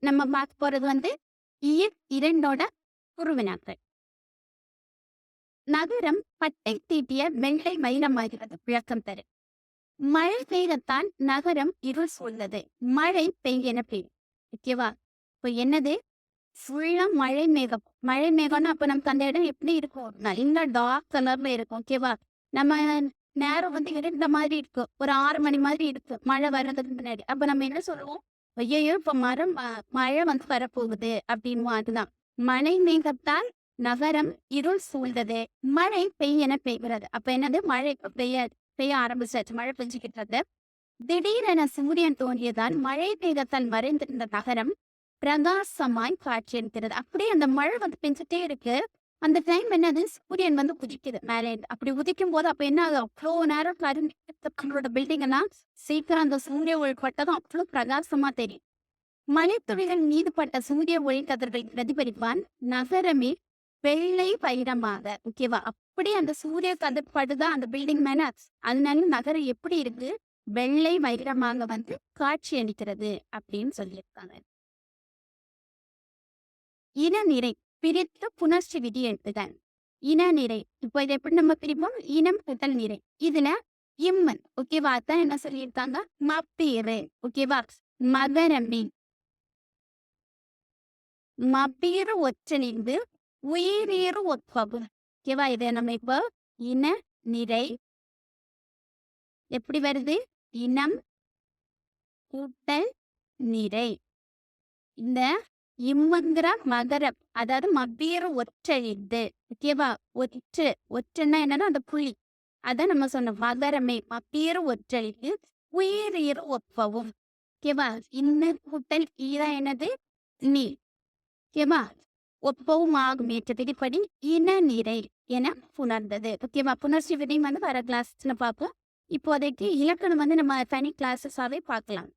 நம்ம பார்க்க போறது இயற் 2ஓட குறுவினாக்கள். நகரம் பட்டை தீட்டிய வெள்ளை மயிலமாகிறது விளக்கம் தரு. மழை பெய்யத்தான் நகரம் இருள் சூழ்ந்தது. மழை பெய்யென பெய்யும். ஓகேவா? இப்போ என்னது? ஃபுல்லா மழை மேகம். மழை மேகம்னா அப்ப நமக்கு அந்த இடம் எப்படி இருக்கும்? நல்ல டார்க் கலர்ல இருக்கும். ஓகேவா? நம்ம நேரம் இருண்ட மாதிரி இருக்கும். ஒரு 6 மணி மாதிரி இருக்கு. மழை வர்றதுக்கு முன்னாடி. அப்ப நம்ம என்ன சொல்லுவோம்? ஐயையோ! இப்ப மழை வரப்போகுது அப்படின்னுவோம். அதுதான். மழை மேகத்தால் நகரம் இருள் சூழ்ந்தது. மழை பெய்யென பெய்கிறது. அப்ப என்னது? மழை பெய்ய ஆரம்பிச்சாச்சு. மழை பெஞ்சுக்கிட்டு இருக்கு. திடீரென சூரியன் தோன்றியதால் மழை மேகத்தால் மறைந்திருந்த நகரம் பிரகாசமாய் காட்சியளிக்கிறது. அப்படியே அந்த மழை பெஞ்சுட்டே இருக்கு. அந்த டைம் என்னது? சூரியன் உதிக்குது மேலே இருந்து. அப்படி உதிக்கும் போது அப்ப என்ன ஆகுது? அவ்வளோ நேரம் கருங்களோட பில்டிங் எல்லாம் சீக்கிரம் அந்த சூரிய ஒளி பட்டதும் அவ்வளோ பிரகாசமா தெரியும். மழைத்துளிகள் மீது பட்ட சூரிய ஒளி கதிர்களை பிரதிபலிப்பான் நகரமே வெள்ளை பயிரமாக. ஓகேவா? அப்படி அந்த சூரிய கதிர் படுதான் அந்த பில்டிங் மேல. அதனால நகரம் எப்படி இருக்கு? வெள்ளை வைரமாக காட்சி அளிக்கிறது அப்படின்னு சொல்லியிருக்காங்க. இனநிறை பிரித்து புணர்ச்சி விதி எழுதுதல். இனநிறை இப்போ இதை எப்படி நம்ம பிரிப்போம்? இனம் கூட்டல் நிறை. இதுல இம்மன் ஓகேவா? அதான் என்ன சொல்லியிருக்காங்க? மப்பீரு ஓகேவா? மகரமி மப்பீரு ஒற்றணிந்து உயிரீறு ஒப்பகு. ஓகேவா? இதை நம்ம இப்போ இன நிறை எப்படி வருது? இனம் கூட்டல் நிறை. இந்த இம்முங்கிற மகரம் அதாவது மப்பீரு ஒற்றழிந்து. ஓகேவா? ஒற்றுன்னா என்னன்னா அந்த புள்ளி. அதான் நம்ம சொன்னோம். மகரமே மப்பீரு ஒற்றழிந்து உயிரீறு ஒப்பவும். ஓகேவா? இன்ன கூட்டல் ஈரா என்னது? நீ. ஓகேவா? ஒப்பவும் ஆகும் ஏற்ற விதிப்படி இன நிறை என புணர்ந்தது. ஓகேவா? புணர்ச்சி விதி வர கிளாஸ்ல பார்ப்போம். இப்போதைக்கு இலக்கணம் நம்ம தனி கிளாஸஸாவே பார்க்கலாம்.